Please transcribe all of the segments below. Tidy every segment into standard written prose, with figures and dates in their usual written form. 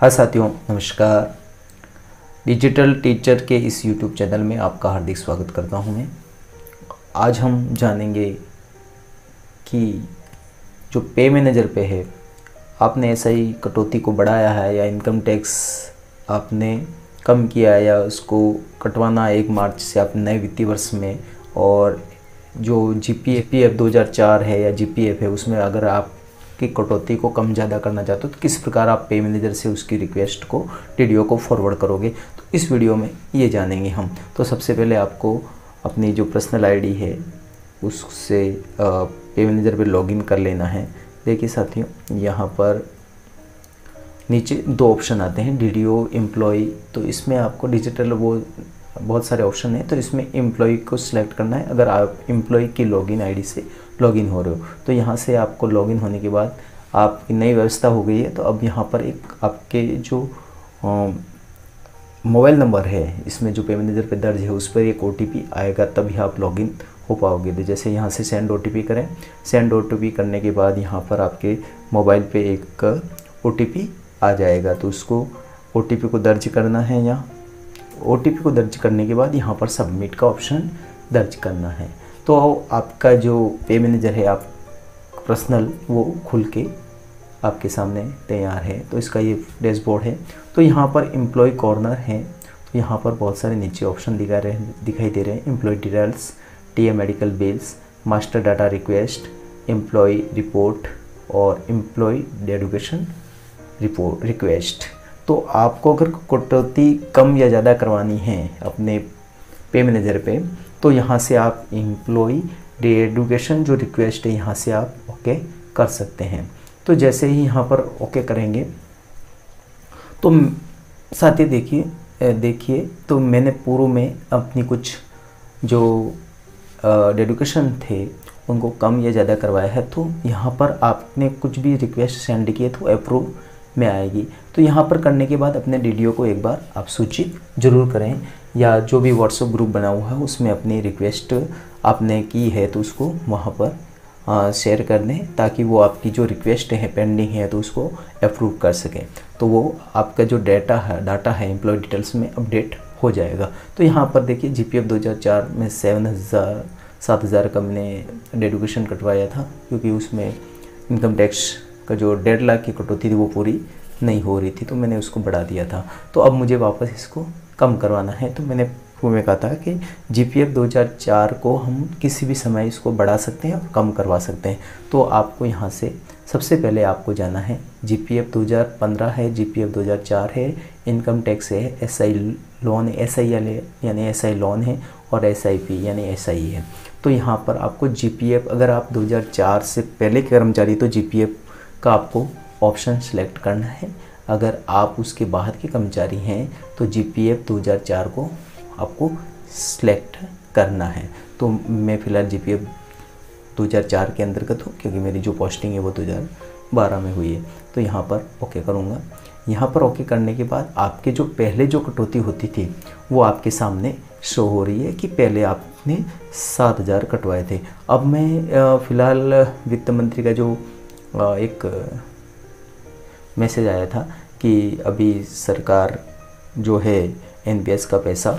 हाँ साथियों, नमस्कार। डिजिटल टीचर के इस YouTube चैनल में आपका हार्दिक स्वागत करता हूँ मैं। आज हम जानेंगे कि जो पे मैनेजर पे है, आपने ऐसा ही कटौती को बढ़ाया है या इनकम टैक्स आपने कम किया है या उसको कटवाना 1 मार्च से आप नए वित्तीय वर्ष में, और जो GPF 2004 है या GPF है उसमें अगर आप की कटौती को कम ज़्यादा करना चाहते हो तो किस प्रकार आप पे मैनेजर से उसकी रिक्वेस्ट को टीडीओ को फॉरवर्ड करोगे, तो इस वीडियो में ये जानेंगे हम। तो सबसे पहले आपको अपनी जो पर्सनल आईडी है उससे पे मैनेजर पे लॉगिन कर लेना है। देखिए साथियों, यहाँ पर नीचे 2 ऑप्शन आते हैं, डीडीओ एम्प्लॉय। तो इसमें आपको डिजिटल वो बहुत सारे ऑप्शन है, तो इसमें एम्प्लॉय को सिलेक्ट करना है। अगर आप एम्प्लॉय की लॉगिन आईडी से लॉगिन हो रहे हो तो यहाँ से आपको लॉगिन होने के बाद आपकी नई व्यवस्था हो गई है। तो अब यहाँ पर एक आपके जो मोबाइल नंबर है इसमें जो पे मैनेजर पे दर्ज है उस पर एक OTP आएगा, तभी आप लॉगिन हो पाओगे। तो जैसे यहाँ से सेंड OTP करें, सेंड OTP करने के बाद यहाँ पर आपके मोबाइल पे एक OTP आ जाएगा। तो उसको OTP को दर्ज करना है। यहाँ OTP को दर्ज करने के बाद यहाँ पर सबमिट का ऑप्शन दर्ज करना है। तो आपका जो पे मैनेजर है आप पर्सनल वो खुल के आपके सामने तैयार है। तो इसका ये डैशबोर्ड है। तो यहाँ पर एम्प्लॉय कॉर्नर है। तो यहाँ पर बहुत सारे नीचे ऑप्शन दिखाई दे रहे हैं। Employee details, TA medical bills, master data request, employee report और एम्प्लॉय एडुकेशन रिक्वेस्ट। तो आपको अगर कटौती कम या ज़्यादा करवानी है अपने पे मैनेजर पे, तो यहाँ से आप एम्प्लॉय एडुकेशन जो रिक्वेस्ट है यहाँ से आप ओके कर सकते हैं। तो जैसे ही यहाँ पर ओके करेंगे तो साथ ही देखिए तो मैंने पूर्व में अपनी कुछ जो एडुकेशन थे उनको कम या ज़्यादा करवाया है। तो यहाँ पर आपने कुछ भी रिक्वेस्ट सेंड किए तो अप्रूव में आएगी। तो यहाँ पर करने के बाद अपने डीडीओ को एक बार आप सूचित जरूर करें, या जो भी व्हाट्सएप ग्रुप बना हुआ है उसमें अपनी रिक्वेस्ट आपने की है तो उसको वहाँ पर शेयर कर दें, ताकि वो आपकी जो रिक्वेस्ट है पेंडिंग है तो उसको अप्रूव कर सकें। तो वो आपका जो डाटा है एम्प्लॉय डिटेल्स में अपडेट हो जाएगा। तो यहाँ पर देखिए GPF 2004 में 7,000 का मैंने एडुकेशन कटवाया था, क्योंकि उसमें इनकम टैक्स का जो 1.5 लाख की कटौती थी वो पूरी नहीं हो रही थी, तो मैंने उसको बढ़ा दिया था। तो अब मुझे वापस इसको कम करवाना है। तो मैंने पूर्व में कहा था कि GPF 2004 को हम किसी भी समय इसको बढ़ा सकते हैं और कम करवा सकते हैं। तो आपको यहाँ से सबसे पहले आपको जाना है, GPF 2015 है, GPF 2004 है, इनकम टैक्स है, SI लोन है, SIL यानी SI लोन है, और SIP यानी SI है। तो यहाँ पर आपको GPF, अगर आप 2004 से पहले के कर्मचारी तो GPF का आपको ऑप्शन सेलेक्ट करना है। अगर आप उसके बाद के कर्मचारी हैं तो GPF 2004 को आपको सेलेक्ट करना है। तो मैं फ़िलहाल GPF 2004 के अंतर्गत हूँ, क्योंकि मेरी जो पोस्टिंग है वो 2012 में हुई है। तो यहाँ पर ओके करूँगा। यहाँ पर ओके करने के बाद आपके जो पहले जो कटौती होती थी वो आपके सामने शो हो रही है कि पहले आपने 7,000 कटवाए थे। अब मैं फ़िलहाल वित्त मंत्री का जो एक मैसेज आया था कि अभी सरकार जो है NPS का पैसा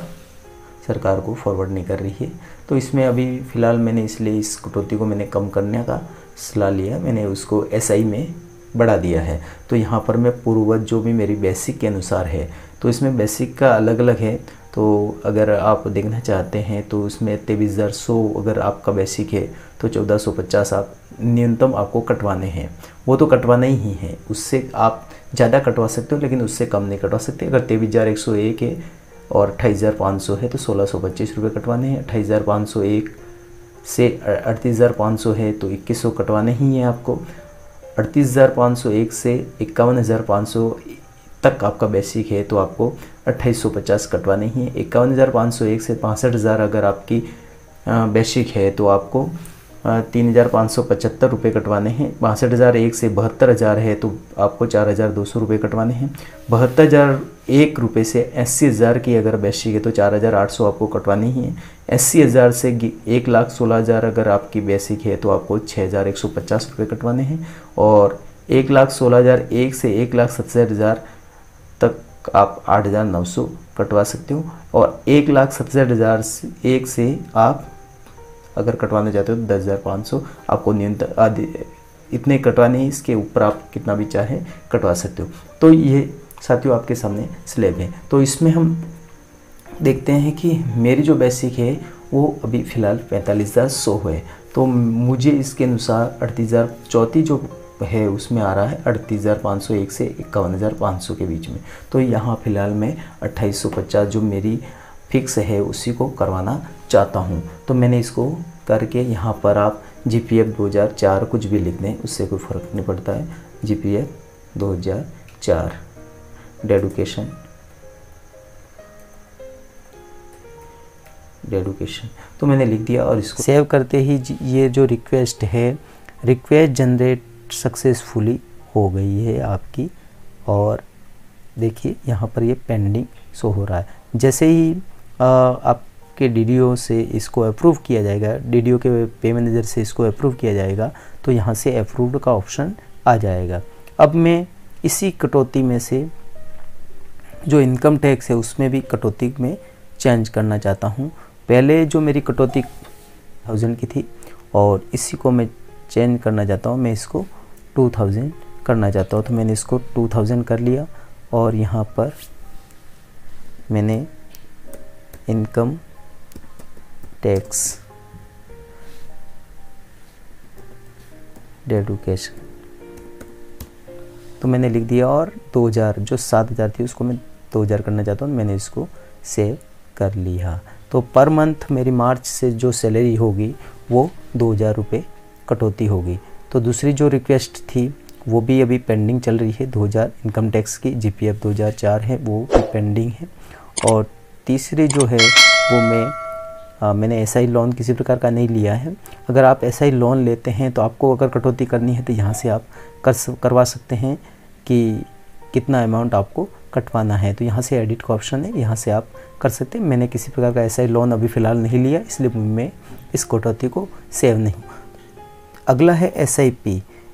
सरकार को फॉरवर्ड नहीं कर रही है। तो इसमें अभी फ़िलहाल मैंने इसलिए इस कटौती को मैंने कम करने का सलाह लिया, मैंने उसको SI में बढ़ा दिया है। तो यहाँ पर मैं पूर्ववत जो भी मेरी बेसिक के अनुसार है, तो इसमें बेसिक का अलग अलग है। तो अगर आप देखना चाहते हैं तो उसमें 23,100 अगर आपका बेसिक है तो 1450 आप न्यूनतम आपको कटवाने हैं। वो तो कटवाना ही है, उससे आप ज़्यादा कटवा सकते हो लेकिन उससे कम नहीं कटवा सकते। अगर 23,101 है और 28,500 है तो 1,625 रुपये कटवाने हैं। 28,501 से 38,500 है तो 2,100 कटवाने ही हैं आपको। 38,501 से 51,500 तक आपका बेसिक है तो आपको 2,850 कटवाने ही है। 51,501 से 65,000 अगर आपकी बेसिक है तो आपको 3,575 रुपये कटवाने हैं। 62,001 से 72,000 है तो आपको 4,200 रुपये कटवाने हैं। 72,001 रुपये से 80,000 की अगर बेसिक है तो 4,800 आपको कटवाने ही हैं। 80,000 से 1,16,000 अगर आपकी बेसिक है तो आपको 6,150 रुपये कटवाने हैं। और 1,16,001 से 1,70,000 तक आप 8,900 कटवा सकते हो। और 1,67,000 से आप अगर कटवाना चाहते हो तो 10,500 आपको न्यूनतम इतने कटवाने हैं, इसके ऊपर आप कितना भी चाहे कटवा सकते हो। तो ये साथियों आपके सामने स्लैब है। तो इसमें हम देखते हैं कि मेरी जो बेसिक है वो अभी फ़िलहाल 45,100 है। तो मुझे इसके अनुसार 38,000 चौथी जो है उसमें आ रहा है 38,501 से 51,500 के बीच में। तो यहाँ फ़िलहाल मैं 2850 जो मेरी फिक्स है उसी को करवाना चाहता हूँ। तो मैंने इसको करके यहाँ पर आप GPF 2004 कुछ भी लिख दें, उससे कोई फ़र्क नहीं पड़ता है। GPF 2004 डेडुकेशन तो मैंने लिख दिया और इसको सेव करते ही ये जो रिक्वेस्ट है, रिक्वेस्ट जनरेट सक्सेसफुली हो गई है आपकी। और देखिए यहाँ पर ये पेंडिंग शो हो रहा है। जैसे ही आपके DDO से इसको अप्रूव किया जाएगा, DDO के पे मैनेजर से इसको अप्रूव किया जाएगा, तो यहाँ से अप्रूव्ड का ऑप्शन आ जाएगा। अब मैं इसी कटौती में से जो इनकम टैक्स है उसमें भी कटौती में चेंज करना चाहता हूँ। पहले जो मेरी कटौती 1000 की थी और इसी को मैं चेंज करना चाहता हूँ, मैं इसको 2000 करना चाहता हूँ। तो मैंने इसको 2000 कर लिया और यहाँ पर मैंने इनकम टैक्स डेडुकेशन तो मैंने लिख दिया और 2000 जो 7,000 थी उसको मैं 2000 करना चाहता हूँ। मैंने इसको सेव कर लिया। तो पर मंथ मेरी मार्च से जो सैलरी होगी वो 2,000 रुपये कटौती होगी। तो दूसरी जो रिक्वेस्ट थी वो भी अभी पेंडिंग चल रही है, 2,000 इनकम टैक्स की GPF 2004 है, वो भी पेंडिंग है। और तीसरी जो है वो मैंने SI लोन किसी प्रकार का नहीं लिया है। अगर आप SI लोन लेते हैं तो आपको अगर कटौती करनी है तो यहाँ से आप करवा सकते हैं कि कितना अमाउंट आपको कटवाना है। तो यहाँ से एडिट का ऑप्शन है, यहाँ से आप कर सकते हैं। मैंने किसी प्रकार का SI लोन अभी फ़िलहाल नहीं लिया, इसलिए मैं इस कटौती को सेव नहीं। अगला है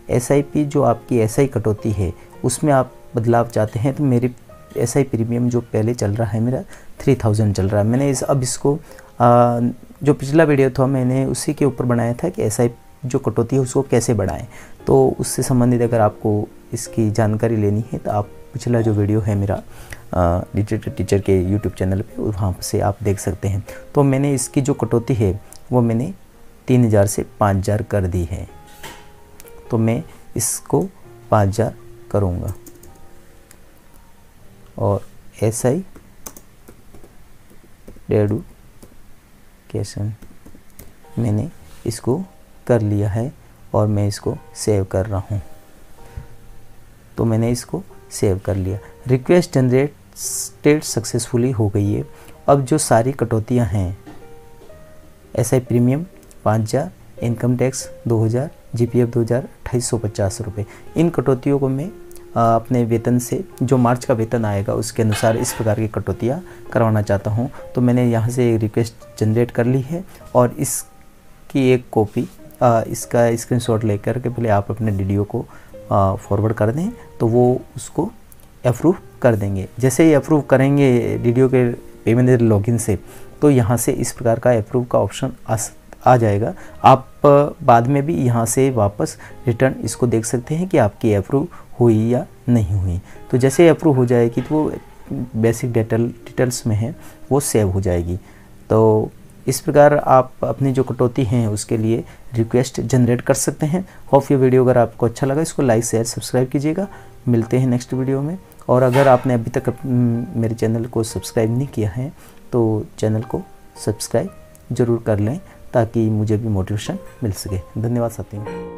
SIP जो आपकी SI कटौती है उसमें आप बदलाव चाहते हैं। तो मेरी SI प्रीमियम जो पहले चल रहा है मेरा 3000 चल रहा है। मैंने अब इसको जो पिछला वीडियो था मैंने उसी के ऊपर बनाया था कि SI जो कटौती है उसको कैसे बढ़ाएं। तो उससे संबंधित अगर आपको इसकी जानकारी लेनी है तो आप पिछला जो वीडियो है मेरा डिजिटल टीचर के YouTube चैनल पे वहाँ से आप देख सकते हैं। तो मैंने इसकी जो कटौती है वो मैंने 3000 से 5000 कर दी है। तो मैं इसको 5000 करूँगा और SI डेडुकेशन मैंने इसको कर लिया है और मैं इसको सेव कर रहा हूँ। तो मैंने इसको सेव कर लिया। रिक्वेस्ट जनरेटेड सक्सेसफुली हो गई है। अब जो सारी कटौतियाँ हैं SI premium 5000, income tax 2000, GPF 2000 2850 रुपये, इन कटौतियों को मैं अपने वेतन से जो मार्च का वेतन आएगा उसके अनुसार इस प्रकार की कटौतियाँ करवाना चाहता हूँ। तो मैंने यहाँ से रिक्वेस्ट जनरेट कर ली है और इसकी एक कॉपी इसका स्क्रीनशॉट लेकर के पहले आप अपने DDO को फॉरवर्ड कर दें तो वो उसको अप्रूव कर देंगे। जैसे ही अप्रूव करेंगे DDO के पे मैनेजर लॉगिन से तो यहाँ से इस प्रकार का अप्रूव का ऑप्शन आ जाएगा। आप बाद में भी यहाँ से वापस रिटर्न इसको देख सकते हैं कि आपकी अप्रूव हुई या नहीं हुई। तो जैसे अप्रूव हो जाएगी तो वो बेसिक डिटेल्स में है वो सेव हो जाएगी। तो इस प्रकार आप अपनी जो कटौती हैं उसके लिए रिक्वेस्ट जनरेट कर सकते हैं। होप ये वीडियो अगर आपको अच्छा लगा इसको लाइक शेयर सब्सक्राइब कीजिएगा। मिलते हैं नेक्स्ट वीडियो में। और अगर आपने अभी तक मेरे चैनल को सब्सक्राइब नहीं किया है तो चैनल को सब्सक्राइब ज़रूर कर लें ताकि मुझे भी मोटिवेशन मिल सके। धन्यवाद साथियों।